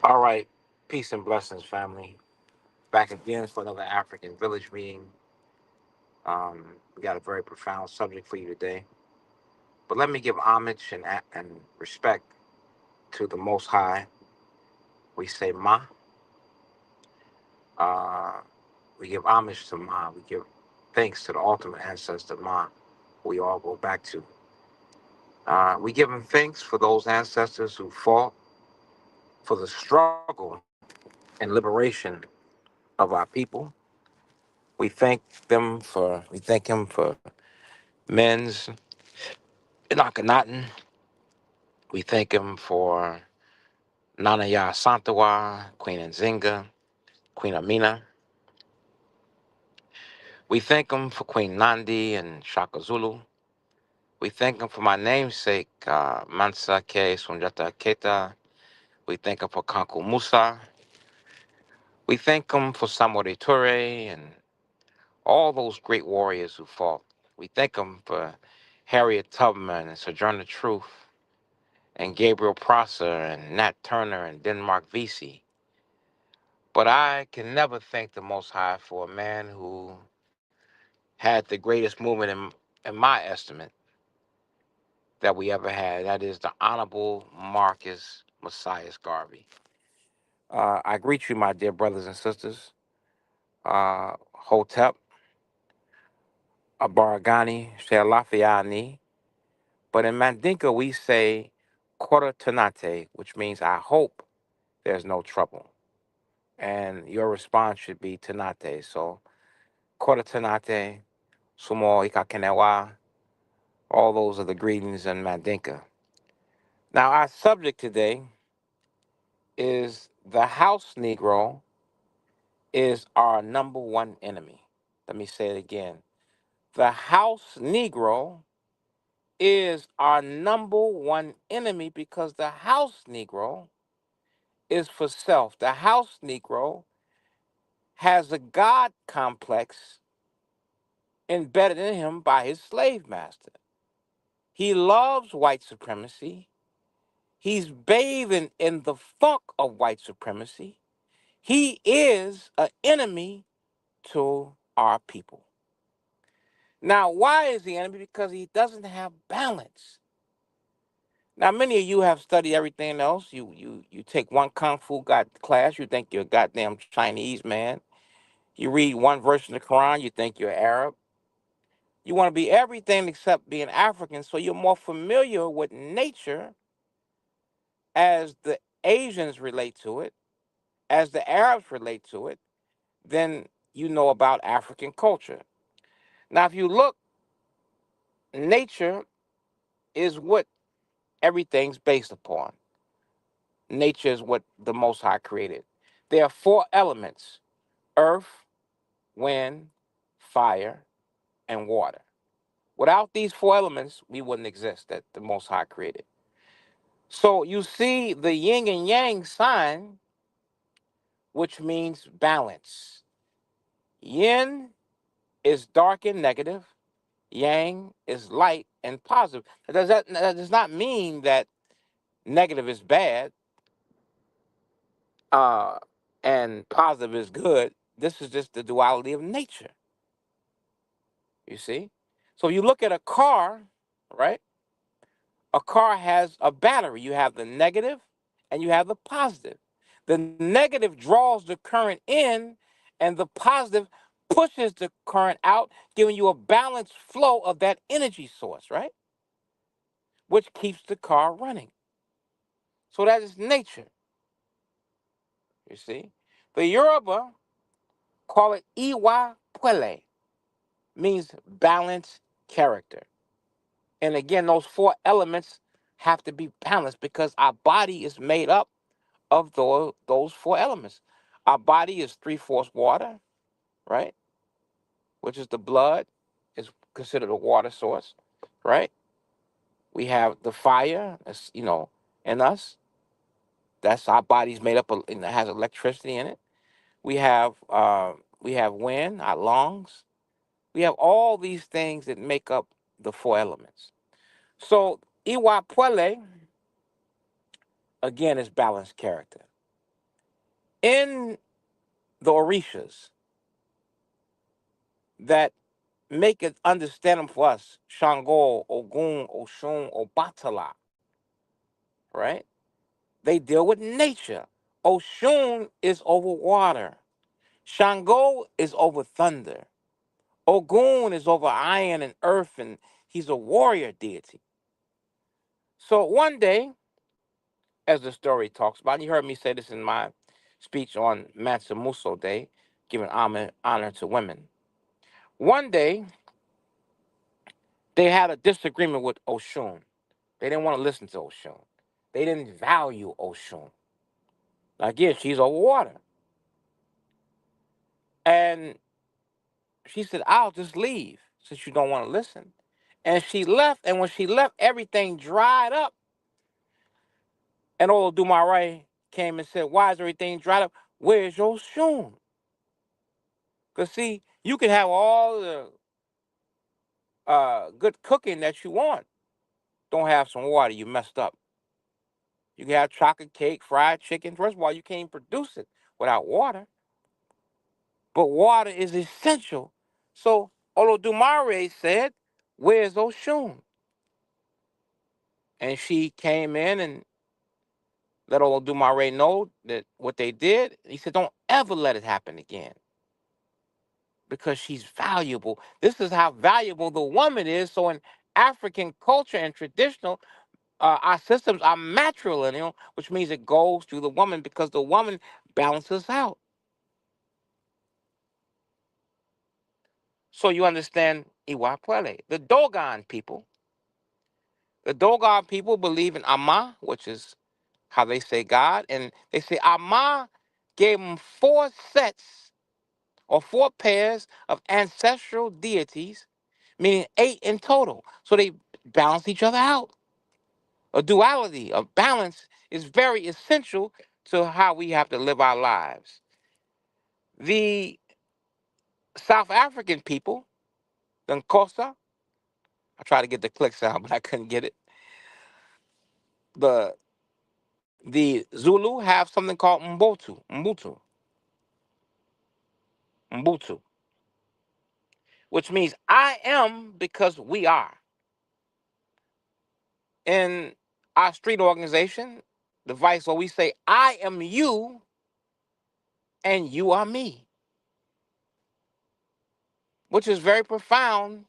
All right, peace and blessings, family. Back again for another African village meeting. We got a very profound subject for you today. But let me give homage and respect to the Most High. We say Ma. Uh, we give homage to Ma. We give thanks to the ultimate ancestor Ma, who we all go back to. We give him thanks for those ancestors who fought for the struggle and liberation of our people. We thank him for men's in Akhenaten. We thank him for Nana Ya Santawa, Queen Nzinga, Queen Amina. We thank him for Queen Nandi and Shaka Zulu. We thank him for my namesake, Mansa Sundiata Keita. We thank him for Kanku Musa. We thank him for Samori Toure and all those great warriors who fought. We thank him for Harriet Tubman and Sojourner Truth and Gabriel Prosser and Nat Turner and Denmark Vesey. But I can never thank the Most High for a man who had the greatest movement in my estimate that we ever had. That is the Honorable Marcus Messias Garvey. I greet you, my dear brothers and sisters. Hotep, Abaragani, Shelafiani. But in Mandinka, we say Kora Tanate, which means I hope there's no trouble. And your response should be Tanate. So, Kora Tanate, Sumo Ikakenewa, all those are the greetings in Mandinka. Now, our subject today is the house Negro is our number one enemy. Let me say it again. The house Negro is our number one enemy because the house Negro is for self. The house Negro has a God complex embedded in him by his slave master. He loves white supremacy. He's bathing in the funk of white supremacy. He is an enemy to our people. Now, why is he enemy? Because he doesn't have balance. Now, many of you have studied everything else. You take one kung fu class, you think you're a goddamn Chinese man. You read one verse in the Quran, you think you're Arab. You want to be everything except being African, so you're more familiar with nature as the Asians relate to it, as the Arabs relate to it, than you know about African culture. Now, if you look, nature is what everything's based upon. Nature is what the Most High created. There are four elements: earth, wind, fire, and water. Without these four elements, we wouldn't exist that the Most High created. So you see the yin and yang sign, which means balance. Yin is dark and negative. Yang is light and positive. That does not mean that negative is bad uh, and positive is good. This is just the duality of nature, you see? So you look at a car, right? A car has a battery. You have the negative and you have the positive. The negative draws the current in, and the positive pushes the current out, giving you a balanced flow of that energy source, right? Which keeps the car running. So that is nature, you see? The Yoruba call it Iwa Pwele, means balanced character. And again, those four elements have to be balanced because our body is made up of those four elements. Our body is three-fourths water, right? Which is the blood, is considered a water source, right? We have the fire, that's, in us. That's our body's made up of, and it has electricity in it. We have wind, our lungs. We have all these things that make up the four elements. So Iwa Pwele, again, is balanced character. in the Orishas that make it understandable for us, Shango, Ogun, Oshun, Obatala, right? They deal with nature. Oshun is over water. Shango is over thunder. Ogun is over iron and earth, and he's a warrior deity. So one day, as the story talks about, you heard me say this in my speech on Mansa Muso Day, giving honor to women. One day, they had a disagreement with Oshun. They didn't want to listen to Oshun. They didn't value Oshun. Again, she's over water. And she said, I'll just leave since you don't want to listen. And she left, and when she left, everything dried up. And old Dumare came and said, why is everything dried up? Where's your shoon? Because, see, you can have all the good cooking that you want. Don't have some water, you messed up. You can have chocolate cake, fried chicken. First of all, you can't produce it without water. But water is essential. So Olodumare said, where's Oshun? And she came in and let Olodumare know that what they did. He said, don't ever let it happen again. Because she's valuable. This is how valuable the woman is. So in African culture and traditional, our systems are matrilineal, which means it goes through the woman because the woman balances out. So you understand Iwapwele. The Dogon people believe in Ama, which is how they say God, and they say Ama gave them four sets or four pairs of ancestral deities, meaning eight in total. So they balance each other out. A duality, a balance is very essential to how we have to live our lives. The South African people, the Nkosa, I tried to get the click sound, but I couldn't get it. The the Zulu have something called Mbutu, which means I am because we are. In our street organization, the vice where we say, I am you and you are me, which is very profound.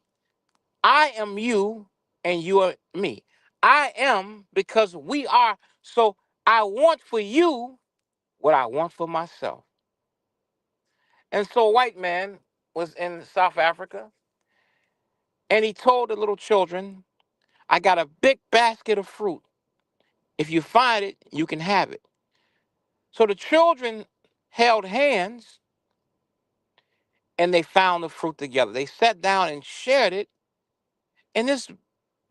I am you and you are me. I am because we are. So I want for you what I want for myself. And so a white man was in South Africa and he told the little children, I got a big basket of fruit. If you find it, you can have it. So the children held hands and they found the fruit together. They sat down and shared it. And this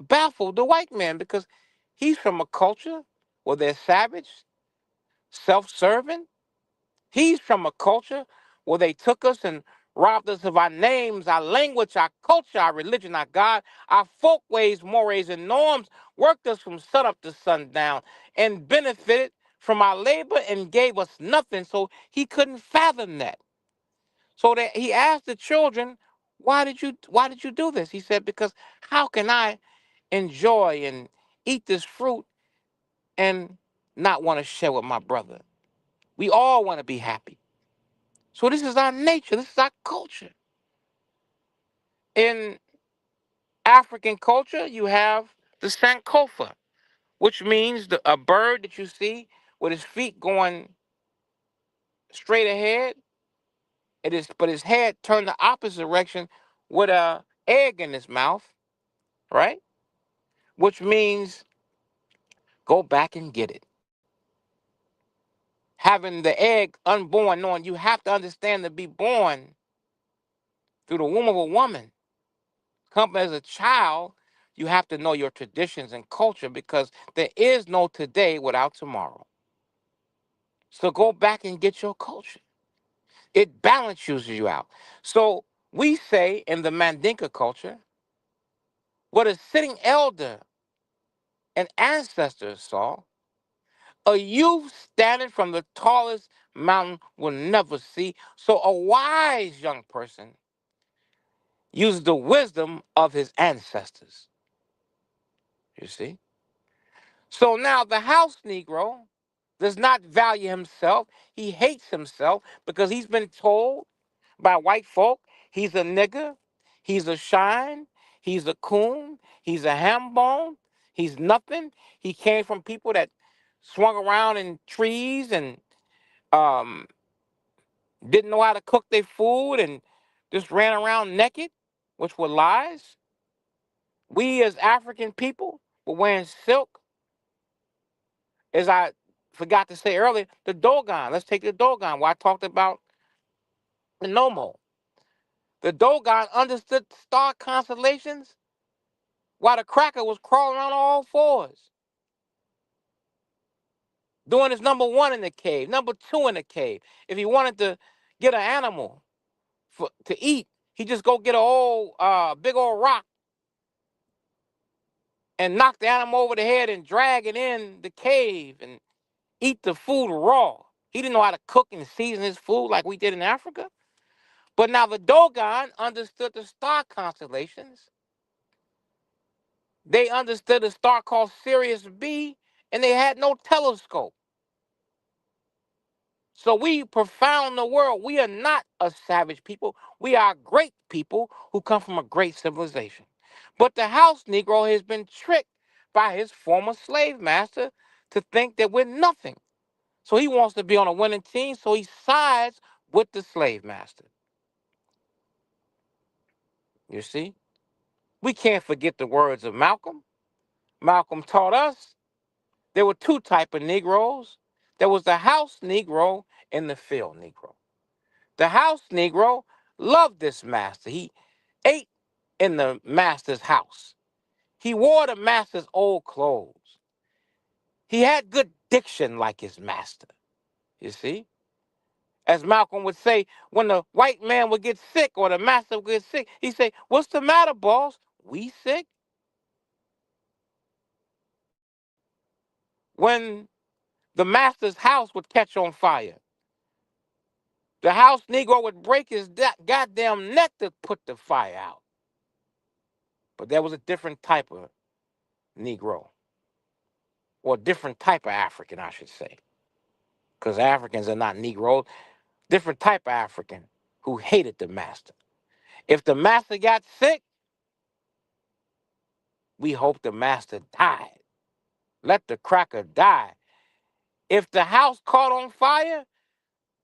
baffled the white man because he's from a culture where they're savage, self-serving. He's from a culture where they took us and robbed us of our names, our language, our culture, our religion, our God, our folkways, mores, and norms, worked us from sunup to sundown, and benefited from our labor and gave us nothing. So he couldn't fathom that. So that he asked the children, why did you do this? He said, because how can I enjoy and eat this fruit and not want to share with my brother? We all want to be happy. So this is our nature. This is our culture. In African culture, you have the Sankofa, which means a bird that you see with his feet going straight ahead. But his head turned the opposite direction with a egg in his mouth, right? Which means go back and get it. Having the egg unborn, knowing you have to understand to be born through the womb of a woman. Come as a child, you have to know your traditions and culture because there is no today without tomorrow. So go back and get your culture. It balances you out. So we say in the Mandinka culture, what a sitting elder and ancestors saw, A youth standing from the tallest mountain will never see. So a wise young person uses the wisdom of his ancestors. You see? So now the house Negro does not value himself. He hates himself because he's been told by white folk he's a nigger, he's a shine, he's a coon, he's a ham bone, he's nothing. He came from people that swung around in trees and um, didn't know how to cook their food and just ran around naked, which were lies. We as African people were wearing silk, as I forgot to say earlier, the Dogon. Let's take the Dogon, where I talked about the Nomo. The Dogon understood star constellations while the cracker was crawling on all fours, doing his number one in the cave, number two in the cave. If he wanted to get an animal to eat, he just go get a old big old rock and knock the animal over the head and drag it in the cave and eat the food raw. He didn't know how to cook and season his food like we did in Africa. But now the Dogon understood the star constellations. They understood a star called Sirius B, and they had no telescope. So we profound the world. We are not a savage people. We are great people who come from a great civilization. But the house Negro has been tricked by his former slave master to think that we're nothing. So he wants to be on a winning team, so he sides with the slave master. You see? We can't forget the words of Malcolm. Malcolm taught us there were two type of Negroes. There was the house Negro and the field Negro. The house Negro loved this master. He ate in the master's house. He wore the master's old clothes. He had good diction like his master. You see? As Malcolm would say, when the white man would get sick or the master would get sick, he'd say, "What's the matter, boss? We sick?" When the master's house would catch on fire, the house Negro would break his goddamn neck to put the fire out. But there was a different type of Negro, or a different type of African, I should say, because Africans are not Negroes. Different type of African who hated the master. If the master got sick, we hope the master died. Let the cracker die. If the house caught on fire,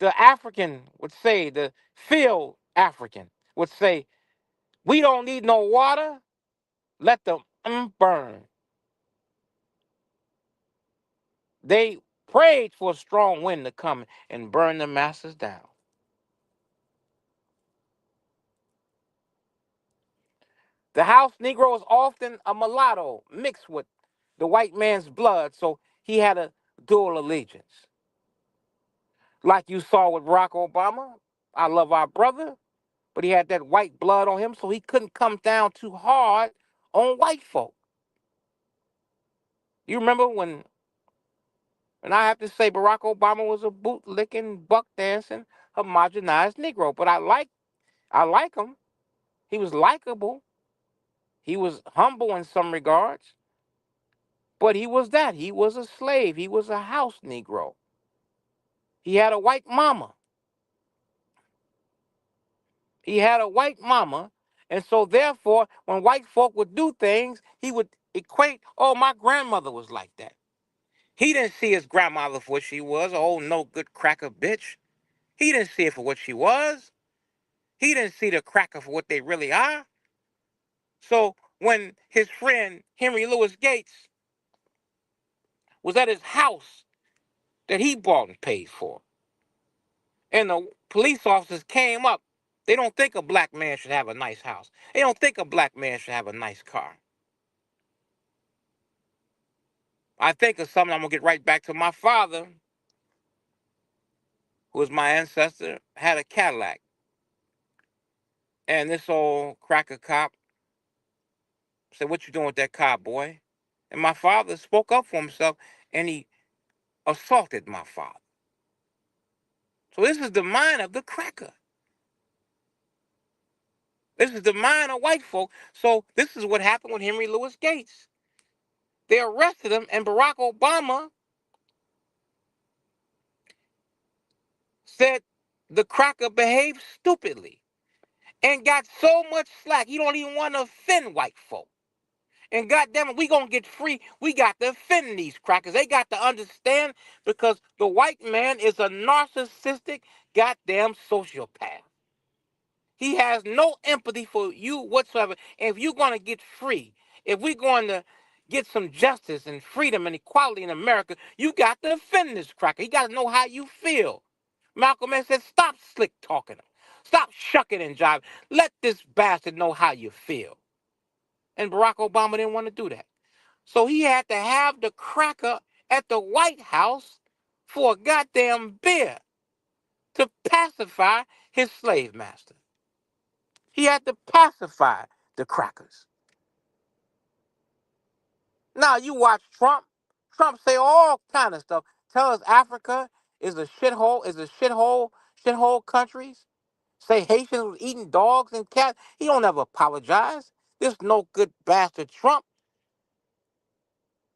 the African would say, the field African would say, "We don't need no water. Let them burn." They prayed for a strong wind to come and burn the masters down. The house Negro was often a mulatto mixed with the white man's blood, so he had a dual allegiance. Like you saw with Barack Obama, I love our brother, but he had that white blood on him, so he couldn't come down too hard on white folk. You remember when, and I have to say, Barack Obama was a boot-licking, buck-dancing, homogenized Negro, but I like him. He was likable. He was humble in some regards, but he was that. He was a slave. He was a house Negro. He had a white mama. He had a white mama, and so therefore, when white folk would do things, he would equate, "Oh, my grandmother was like that." He didn't see his grandmother for what she was, oh, no good cracker bitch. He didn't see her for what she was. He didn't see the cracker for what they really are. So when his friend Henry Louis Gates was at his house that he bought and paid for, and the police officers came up, they don't think a black man should have a nice house. They don't think a black man should have a nice car. I think of something, I'm going to get right back to my father, who was my ancestor, had a Cadillac. And this old cracker cop said, "What you doing with that car, boy?" And my father spoke up for himself, and he assaulted my father. So this is the mind of the cracker. This is the mind of white folk. So this is what happened with Henry Louis Gates. They arrested him, and Barack Obama said the cracker behaved stupidly and got so much slack. You don't even want to offend white folk. And goddamn it, we gonna get free. We got to offend these crackers. They got to understand because the white man is a narcissistic goddamn sociopath. He has no empathy for you whatsoever. And if you're gonna get free, if we're going to get some justice and freedom and equality in America, you got to offend this cracker. You got to know how you feel. Malcolm X said, stop slick talking him. Stop shucking and jiving. Let this bastard know how you feel. And Barack Obama didn't want to do that. So he had to have the cracker at the White House for a goddamn beer to pacify his slave master. He had to pacify the crackers. Now you watch Trump. Trump say all kind of stuff. Tell us Africa is a shithole, shithole countries. Say Haitians was eating dogs and cats. He don't ever apologize. This no good bastard Trump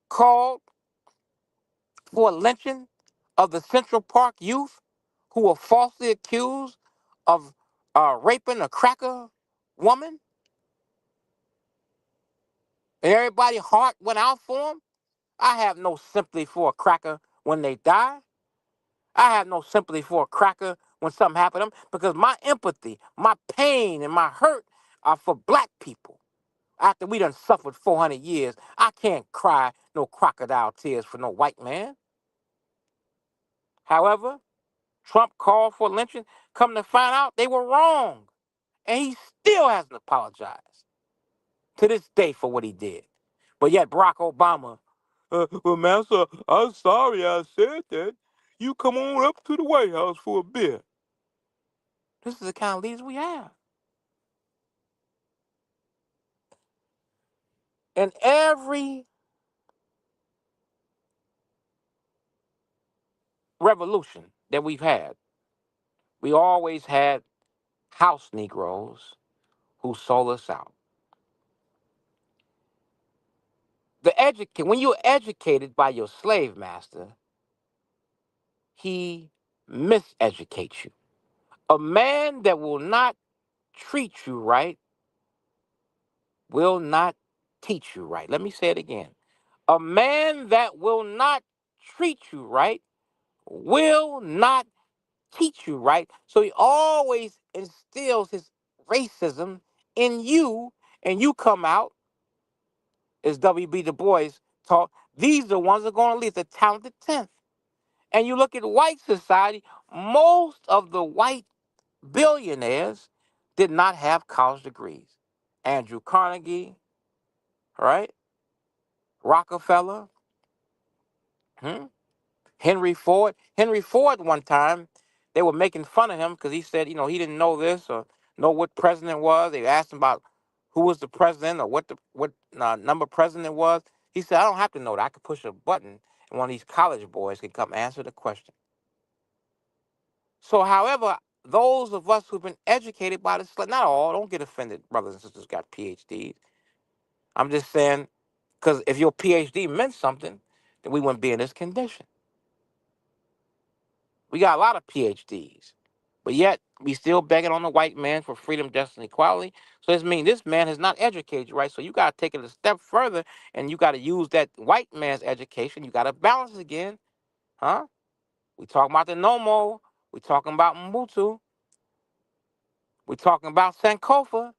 called for a lynching of the Central Park youth who were falsely accused of raping a cracker woman. And everybody's heart went out for him. I have no sympathy for a cracker when they die. I have no sympathy for a cracker when something happened to them because my empathy, my pain, and my hurt are for black people. After we done suffered 400 years, I can't cry no crocodile tears for no white man. However, Trump called for lynching. Come to find out, they were wrong. And he still hasn't apologized to this day for what he did. But yet Barack Obama, well, Mansa, I'm sorry I said that. You come on up to the White House for a beer. This is the kind of leaders we have. And every revolution that we've had, we always had house Negroes who sold us out. When you're educated by your slave master, he miseducates you. A man that will not treat you right will not teach you right. Let me say it again. A man that will not treat you right will not teach you right. So he always instills his racism in you, and you come out, as W.B. Du Bois taught, these are the ones that are going to lead the talented 10th. And you look at white society, most of the white billionaires did not have college degrees. Andrew Carnegie, right? Rockefeller, hmm? Henry Ford. Henry Ford, one time, they were making fun of him because he said, he didn't know this or know what president was. They asked him about who was the president or what number president was. He said, I don't have to know that. I could push a button and one of these college boys can come answer the question. So, however, those of us who've been educated by the not all, don't get offended, brothers and sisters got PhDs. I'm just saying, because if your PhD meant something, then we wouldn't be in this condition. We got a lot of PhDs, but yet we still begging on the white man for freedom, justice, and equality. So this means this man has not educated you, right? So you got to take it a step further, and you got to use that white man's education. You got to balance it again, huh? We talking about the Nomo. We talking about Mbutu. We talking about Sankofa.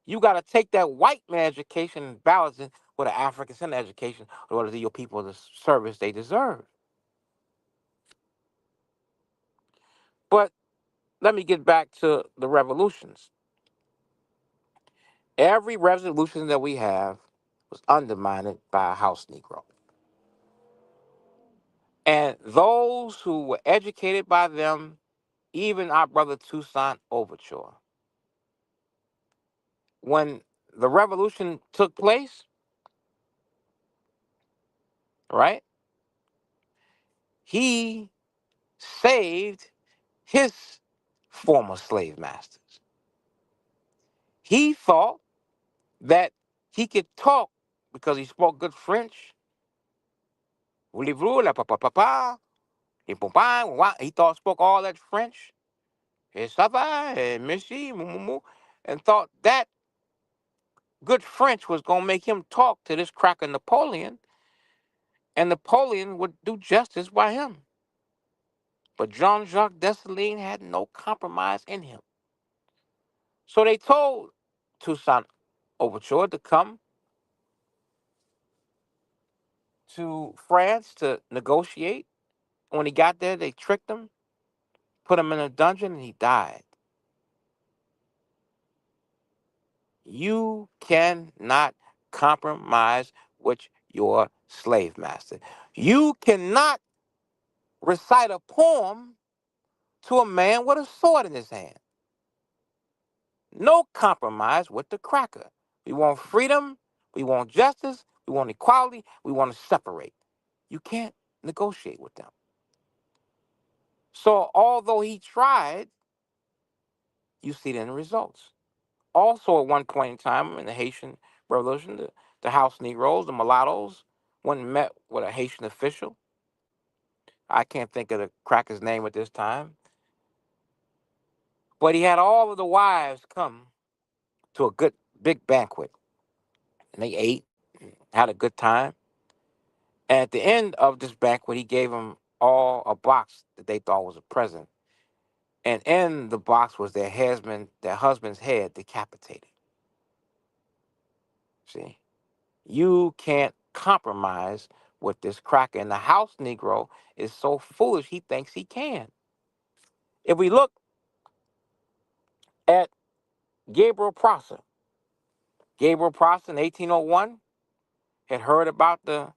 You got to take that white man education and balance it with an African Center education in order to do your people the service they deserve. But let me get back to the revolutions. Every revolution that we have was undermined by a house Negro. And those who were educated by them, even our brother Toussaint Overture, when the revolution took place, right, he saved his former slave masters. He thought that he could talk because he spoke good French. Voulez-vous, la pa pa pa pa, et pom pam, wa- he thought spoke all that French. Et ça va, et merci, mou, mou, mou, and thought that good French was going to make him talk to this cracker Napoleon, and Napoleon would do justice by him. But Jean-Jacques Dessalines had no compromise in him. So they told Toussaint Overture to come to France to negotiate. When he got there, they tricked him, put him in a dungeon, and he died. You cannot compromise with your slave master. You cannot recite a poem to a man with a sword in his hand. No compromise with the cracker. We want freedom. We want justice. We want equality. We want to separate. You can't negotiate with them. So, although he tried, you see the end results. Also, at one point in time in the Haitian Revolution, the House Negroes, the mulattoes, went and met with a Haitian official. I can't think of the cracker's name at this time. But he had all of the wives come to a good big banquet. And they ate, had a good time. And at the end of this banquet, he gave them all a box that they thought was a present. And in the box was their husband's head decapitated. See? You can't compromise with this cracker. And the house Negro is so foolish, he thinks he can. If we look at Gabriel Prosser, Gabriel Prosser in 1801 had heard about the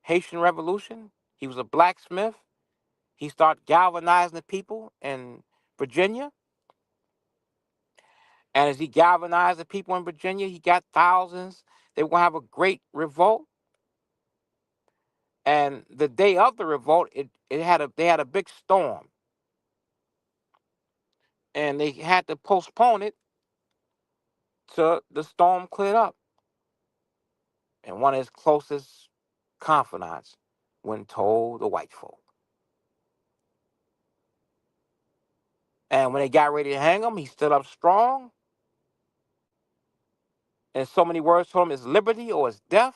Haitian Revolution. He was a blacksmith. He started galvanizing the people in Virginia. And as he galvanized the people in Virginia, he got thousands. They were going to have a great revolt. And the day of the revolt, they had a big storm. And they had to postpone it till the storm cleared up. And one of his closest confidants went and told the white folk. And when they got ready to hang him, he stood up strong. And so many words told him, it's liberty or it's death.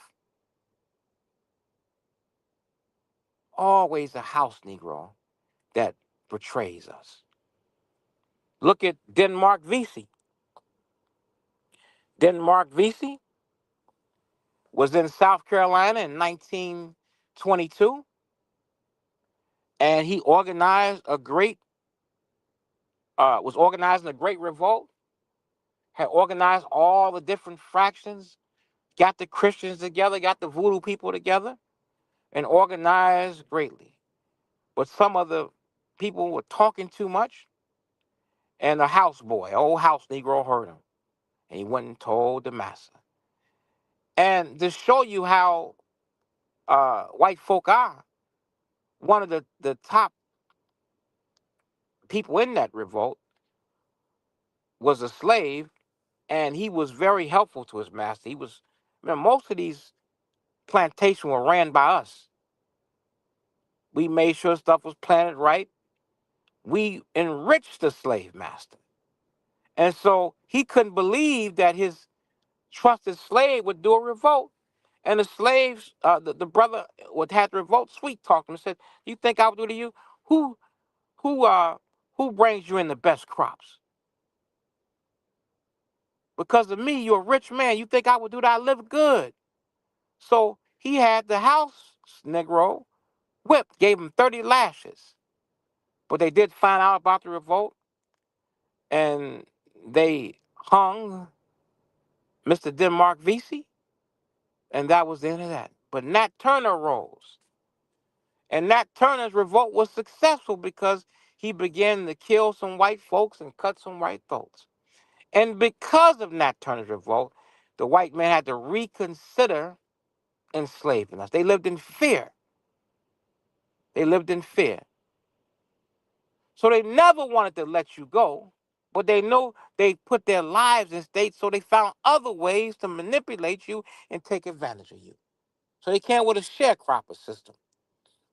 Always a house Negro that betrays us. Look at Denmark Vesey. Denmark Vesey was in South Carolina in 1922, and he was organizing a great revolt, had organized all the different fractions, got the Christians together, got the voodoo people together, and organized greatly. But some of the people were talking too much, and a houseboy, old house Negro, heard him, and he went and told the massa. And to show you how white folk are, one of the top people in that revolt was a slave, and he was very helpful to his master. Most of these plantations were ran by us. We made sure stuff was planted right. We enriched the slave master. And so he couldn't believe that his trusted slave would do a revolt. And the slaves, the brother would have the revolt, sweet talked him and said, you think I would do to you? Who who uh who brings you in the best crops? Because of me, you're a rich man. You think I would do that? I live good. So he had the house Negro whipped, gave him 30 lashes. But they did find out about the revolt, and they hung Mr. Denmark Vesey, and that was the end of that. But Nat Turner rose. And Nat Turner's revolt was successful because he began to kill some white folks and cut some white throats. And because of Nat Turner's revolt, the white man had to reconsider enslaving us. They lived in fear. They lived in fear. So they never wanted to let you go, but they know they put their lives in stake, so they found other ways to manipulate you and take advantage of you. So they came with a sharecropper system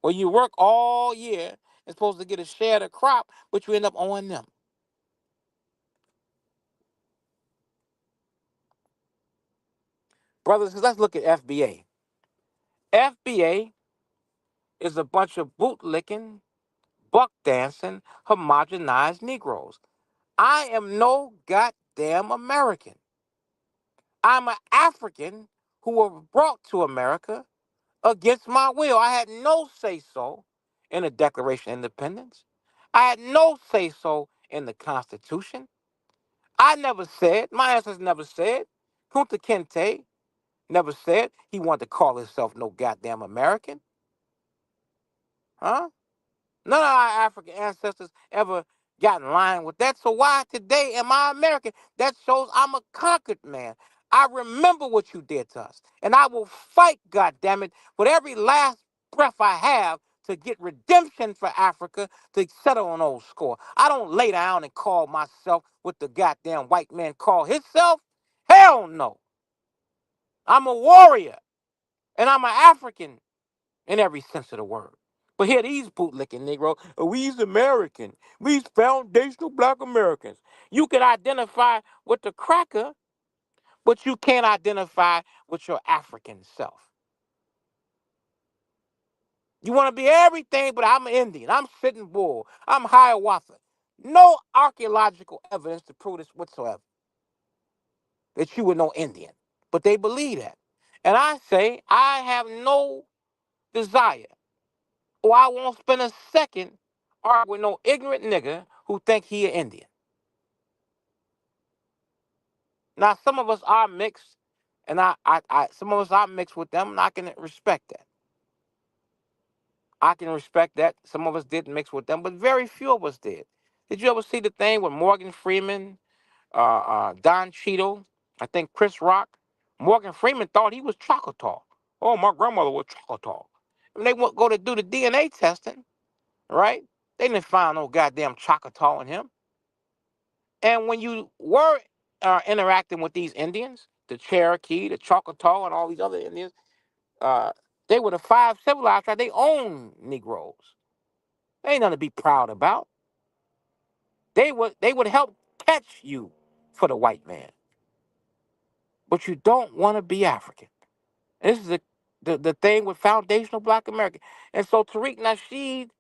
where you work all year and supposed to get a share of the crop, but you end up owing them. Brothers, let's look at FBA. FBA is a bunch of bootlicking, buck dancing, homogenized Negroes. I am no goddamn American. I'm an African who was brought to America against my will. I had no say so in the Declaration of Independence. I had no say so in the Constitution. I never said, my ancestors never said, Kunta Kinte never said he wanted to call himself no goddamn American. Huh? None of our African ancestors ever got in line with that. So why today am I American? That shows I'm a conquered man. I remember what you did to us. And I will fight, goddammit, with every last breath I have to get redemption for Africa to settle an old score. I don't lay down and call myself what the goddamn white man call himself. Hell no. I'm a warrior. And I'm an African in every sense of the word. But here these bootlicking Negro, we's American. We's foundational black Americans. You can identify with the cracker, but you can't identify with your African self. You want to be everything, but I'm an Indian. I'm Sitting Bull. I'm Hiawatha. No archaeological evidence to prove this whatsoever, that you were no Indian. But they believe that. And I say, I have no desire, or I won't spend a second arguing with no ignorant nigga who think he an Indian. Now, some of us are mixed, and some of us are mixed with them, and I can respect that. I can respect that. Some of us did mix with them, but very few of us did. Did you ever see the thing with Morgan Freeman, Don Cheadle, I think Chris Rock? Morgan Freeman thought he was Choctaw. Oh, my grandmother was Choctaw. When they go to do the DNA testing, right? They didn't find no goddamn Choctaw in him. And when you were interacting with these Indians, the Cherokee, the Choctaw, and all these other Indians, uh, they were the five civilized that they own Negroes. They ain't nothing to be proud about. They would help catch you for the white man, but you don't want to be African. This is the thing with foundational Black American. And so Tariq Nasheed,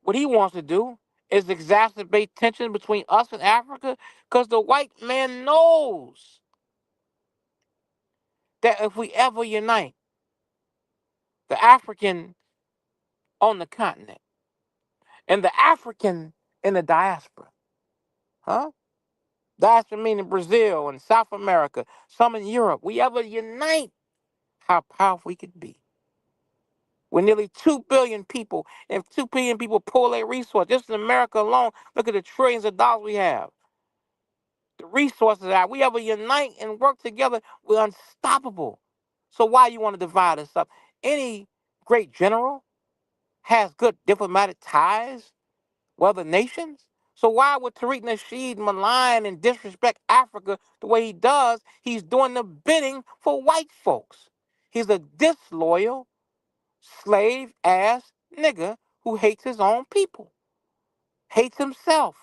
what he wants to do is exacerbate tension between us and Africa, because the white man knows that if we ever unite, the African on the continent and the African in the diaspora, huh? Diaspora meaning Brazil and South America, some in Europe, we ever unite, how powerful we could be. With nearly 2 billion people, and 2 billion people pull their resources, just in America alone, look at the trillions of dollars we have. The resources that we ever unite and work together, we're unstoppable. So why you want to divide us up? Any great general has good diplomatic ties with other nations. So why would Tariq Nasheed malign and disrespect Africa the way he does? He's doing the bidding for white folks. He's a disloyal, slave ass nigga who hates his own people, hates himself.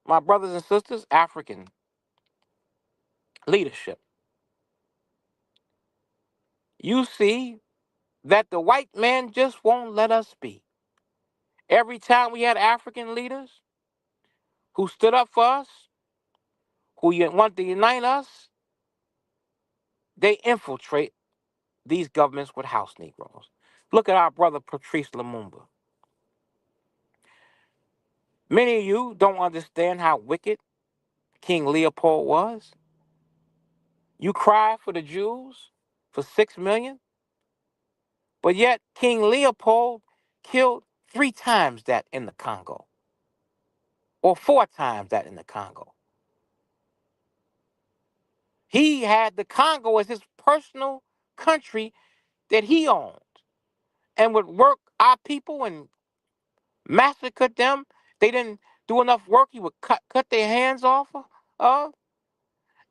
My brothers and sisters, African leadership. You see that the white man just won't let us be. Every time we had African leaders who stood up for us, who want to unite us, they infiltrate these governments with house Negroes. Look at our brother Patrice Lumumba. Many of you don't understand how wicked King Leopold was. You cry for the Jews, for 6 million, but yet King Leopold killed 3 times that in the Congo, or 4 times that in the Congo. He had the Congo as his personal country that he owned and would work our people and massacre them. They didn't do enough work. He would cut their hands off of.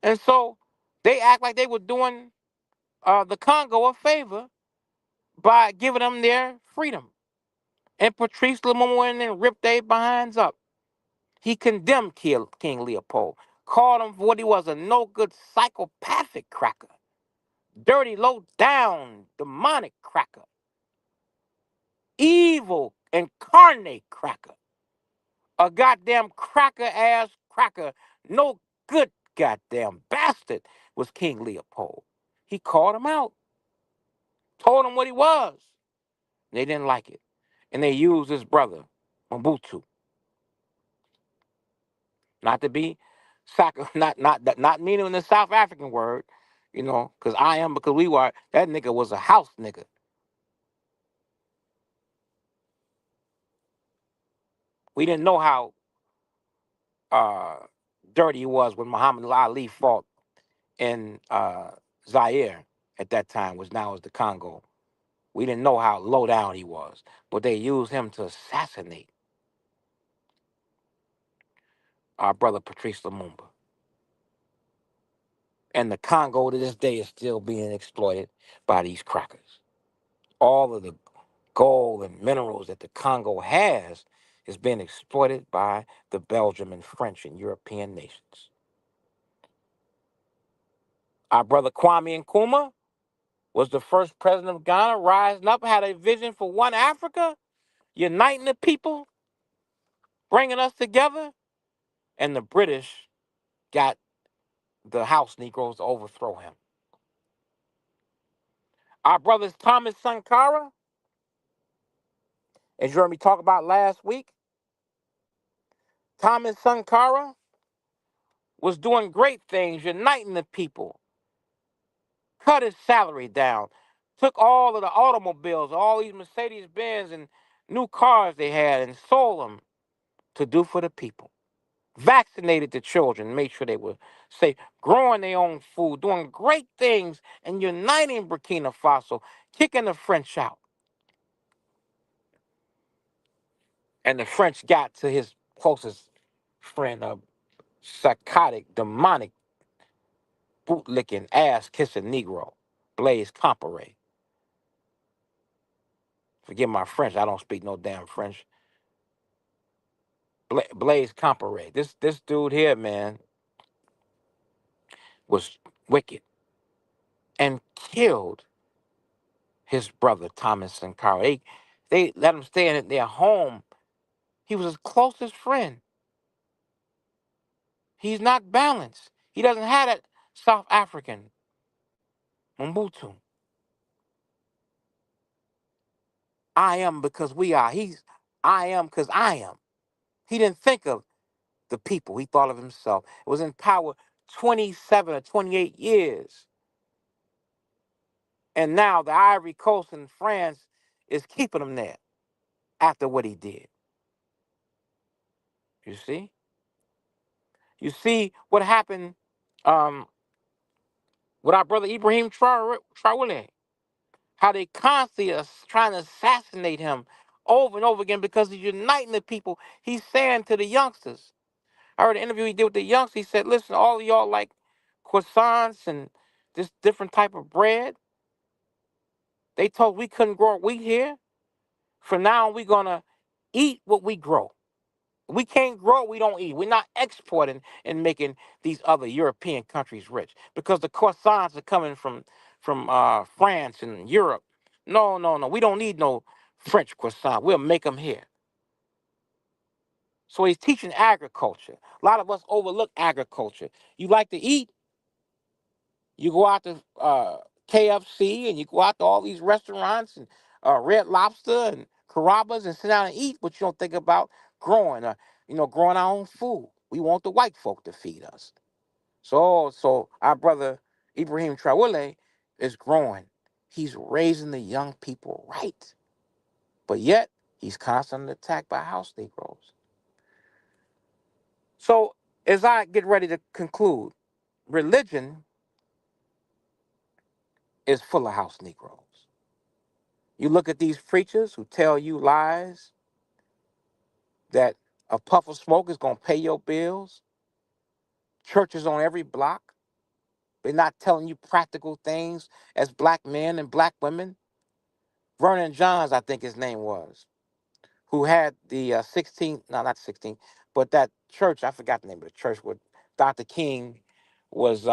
And so they act like they were doing the Congo a favor by giving them their freedom. And Patrice Lumumba went in and ripped their behinds up. He condemned King Leopold, called him for what he was, a no-good psychopathic cracker, dirty, low-down, demonic cracker, evil, incarnate cracker, a goddamn cracker-ass cracker, no good goddamn bastard was King Leopold. He called him out, told him what he was. They didn't like it. And they used his brother, Mobutu, not to be not meaning the South African word, because I am because we were, that nigga was a house nigga. We didn't know how uh, dirty he was when Muhammad Ali fought in Zaire at that time, which now is the Congo. We didn't know how low down he was, but they used him to assassinate our brother Patrice Lumumba. And the Congo to this day is still being exploited by these crackers. All of the gold and minerals that the Congo has is being exploited by the Belgium and French and European nations. Our brother Kwame Nkrumah was the first president of Ghana, rising up, had a vision for one Africa, uniting the people, bringing us together, and the British got the house Negroes to overthrow him. Our brothers Thomas Sankara, as you heard me talk about last week, Thomas Sankara was doing great things, uniting the people, cut his salary down, took all of the automobiles, all these Mercedes Benz and new cars they had, and sold them to do for the people. Vaccinated the children, made sure they were safe, growing their own food, doing great things, and uniting Burkina Faso, kicking the French out. And the French got to his closest friend, a psychotic, demonic, bootlicking, ass-kissing Negro, Blaise Compaoré. Forgive my French, I don't speak no damn French. Blaise Compaoré. This dude here, man, was wicked and killed his brother Thomas Sankara. They let him stay in their home. He was his closest friend. He's not balanced. He doesn't have that South African Mobutu. I am because we are. I am because I am. He didn't think of the people. He thought of himself. It was in power 27 or 28 years. And now the Ivory Coast and France is keeping him there after what he did. You see? You see what happened um, with our brother Ibrahim Traoré. How they constantly are trying to assassinate him over and over again because he's uniting the people. He's saying to the youngsters. I heard an interview he did with the youngsters. He said, listen, all of y'all like croissants and this different type of bread. They told we couldn't grow wheat here. From now on, we're going to eat what we grow. We can't grow, we don't eat. We're not exporting and making these other European countries rich because the croissants are coming from France and Europe. No, no, no. We don't need no French croissant. We'll make them here. So he's teaching agriculture. A lot of us overlook agriculture. You like to eat, you go out to KFC and you go out to all these restaurants and Red Lobster and Carrabba's and sit down and eat, but you don't think about growing, growing our own food. We want the white folk to feed us. So our brother Ibrahim Traoré is growing. He's raising the young people right, but yet he's constantly attacked by house Negroes. So as I get ready to conclude, religion is full of house Negroes. You look at these preachers who tell you lies that a puff of smoke is going to pay your bills, churches on every block. They're not telling you practical things as black men and black women. Vernon Johns, I think his name was, who had the 16, no, not 16, but that church, I forgot the name of the church, where Dr. King was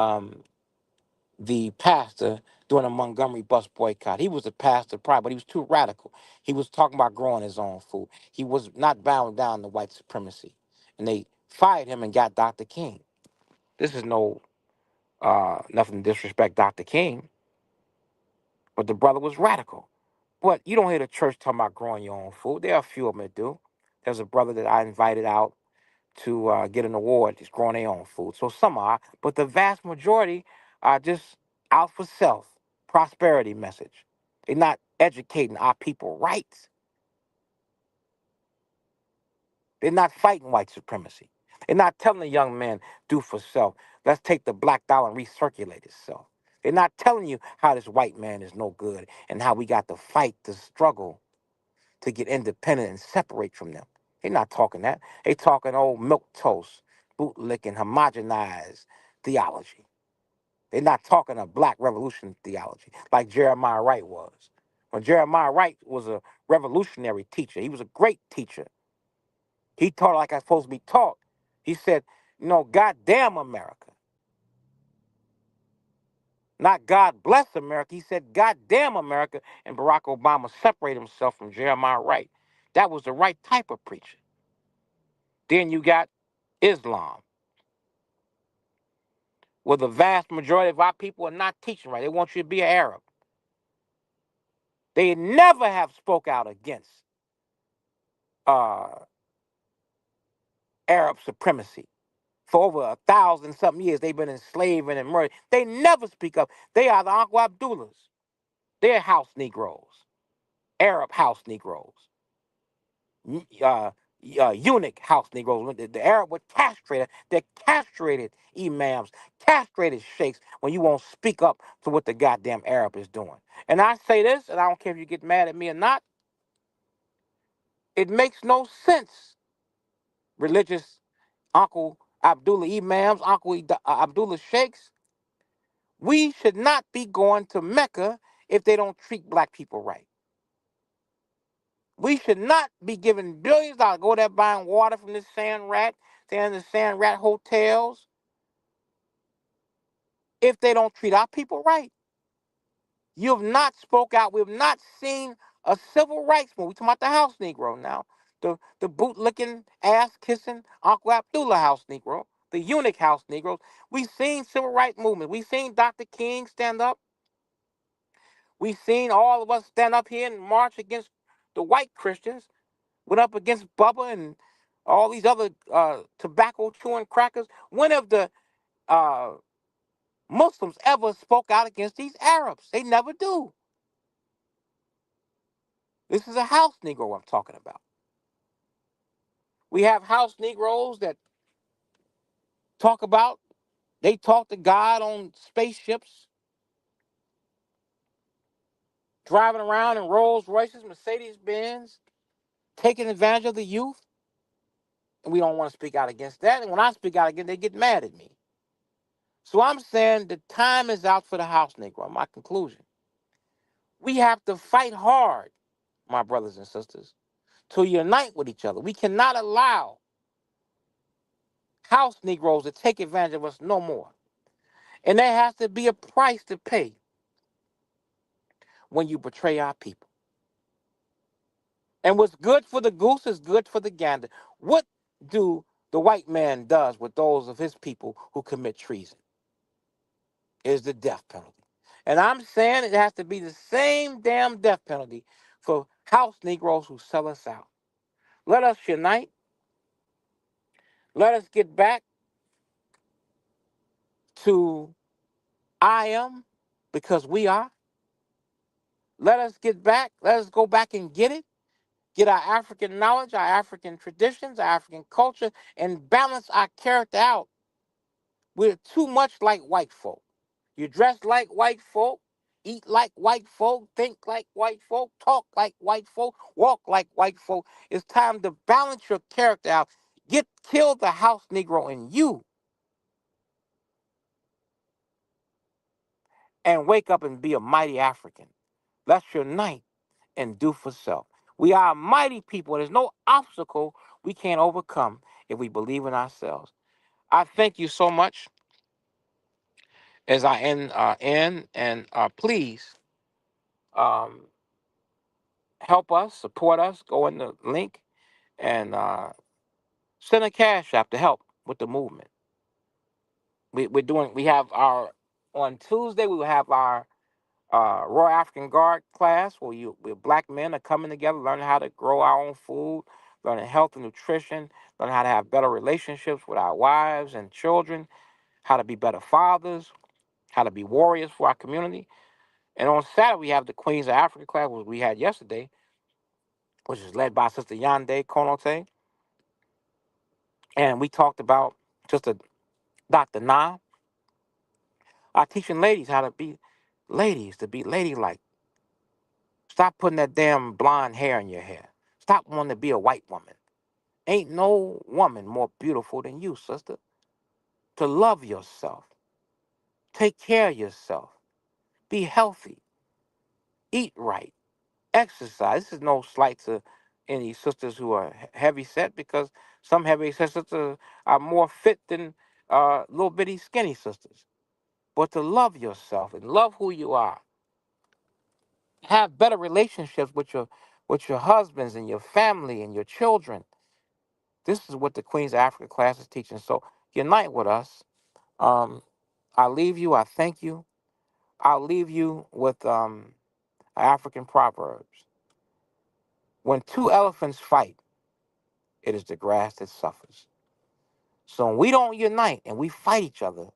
the pastor during the Montgomery bus boycott. He was a pastor, probably, but he was too radical. He was talking about growing his own food. He was not bowing down to white supremacy. And they fired him and got Dr. King. This is no nothing to disrespect Dr. King, but the brother was radical. But you don't hear the church talking about growing your own food. There are a few of them that do. There's a brother that I invited out to get an award. He's growing their own food. So some are, but the vast majority are just out for self, prosperity message. They're not educating our people rights. They're not fighting white supremacy. They're not telling the young man, do for self. Let's take the black dollar and recirculate itself. They're not telling you how this white man is no good and how we got to fight, to struggle to get independent and separate from them. They're not talking that. They talking old milk toast, bootlicking, homogenized theology. They're not talking a black revolution theology like Jeremiah Wright was. When Jeremiah Wright was a revolutionary teacher, he was a great teacher. He taught like I was supposed to be taught. He said, God damn America. Not God bless America. He said, God damn America. And Barack Obama separated himself from Jeremiah Wright. That was the right type of preacher. Then you got Islam, where the vast majority of our people are not teaching right. They want you to be an Arab. They never have spoke out against uh, Arab supremacy. For over 1,000 something years, they've been enslaving and murdered. They never speak up. They are the Uncle Abdullahs. They're house Negroes, Arab house Negroes, uh, eunuch house Negroes. The Arab would castrate. They castrated imams, castrated sheikhs when you won't speak up to what the goddamn Arab is doing. And I say this, and I don't care if you get mad at me or not, it makes no sense. Religious Uncle Abdullah imams, Uncle Abdullah sheikhs, we should not be going to Mecca if they don't treat black people right. We should not be giving billions of dollars, go there buying water from this sand rat, staying in the sand rat hotels, if they don't treat our people right. You have not spoke out. We have not seen a civil rights movement. We talking about the house Negro now. The boot-licking, ass-kissing Uncle Abdullah house Negro, the eunuch house Negroes. We've seen civil rights movement. We've seen Dr. King stand up. We've seen all of us stand up here and march against the white Christians, went up against Bubba and all these other tobacco chewing crackers. When have the uh, Muslims ever spoke out against these Arabs? They never do. This is a house Negro I'm talking about. We have house Negroes that talk about, they talk to God on spaceships, driving around in Rolls Royces, Mercedes Benz, taking advantage of the youth. And we don't want to speak out against that. And when I speak out again, they get mad at me. So I'm saying the time is out for the house Negro. My conclusion. We have to fight hard, my brothers and sisters, to unite with each other. We cannot allow house Negroes to take advantage of us no more. And there has to be a price to pay when you betray our people. And what's good for the goose is good for the gander. What do the white man does with those of his people who commit treason? Is the death penalty. And I'm saying it has to be the same damn death penalty for house Negroes who sell us out. Let us unite. Let us get back to I am because we are. Let us get back. Let us go back and get it. Get our African knowledge, our African traditions, our African culture, and balance our character out. We're too much like white folk. You dress like white folk. eat like white folk, think like white folk, talk like white folk, walk like white folk. It's time to balance your character out. Kill the house Negro in you and wake up and be a mighty African. Let's unite and do for self. We are a mighty people. There's no obstacle we can't overcome if we believe in ourselves. I thank you so much as I end and please um, help us, support us. Go in the link and send a cash app to help with the movement. We have our, on Tuesday, we will have our Royal African Guard class where black men are coming together, learning how to grow our own food, learning health and nutrition, learning how to have better relationships with our wives and children, how to be better fathers, how to be warriors for our community. And on Saturday, we have the Queens of Africa class, which we had yesterday, which is led by Sister Yande Konote. And we talked about Sister Dr. Na, teaching ladies how to be ladies, to be ladylike. Stop putting that damn blonde hair in your hair. Stop wanting to be a white woman. Ain't no woman more beautiful than you, sister. To love yourself, take care of yourself, be healthy, eat right, exercise. This is no slight to any sisters who are heavy set, because some heavy set sisters are more fit than little bitty skinny sisters. But to love yourself and love who you are, have better relationships with your husbands and your family and your children. This is what the Queens of Africa class is teaching. So unite with us. Um, I leave you. I thank you. I'll leave you with African proverbs. When two elephants fight, it is the grass that suffers. So when we don't unite and we fight each other,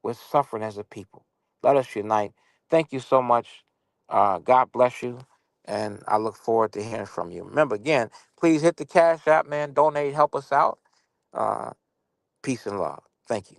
we're suffering as a people. Let us unite. Thank you so much. God bless you. And I look forward to hearing from you. Remember, again, please hit the Cash App, man. Donate, help us out. Uh, Peace and love. Thank you.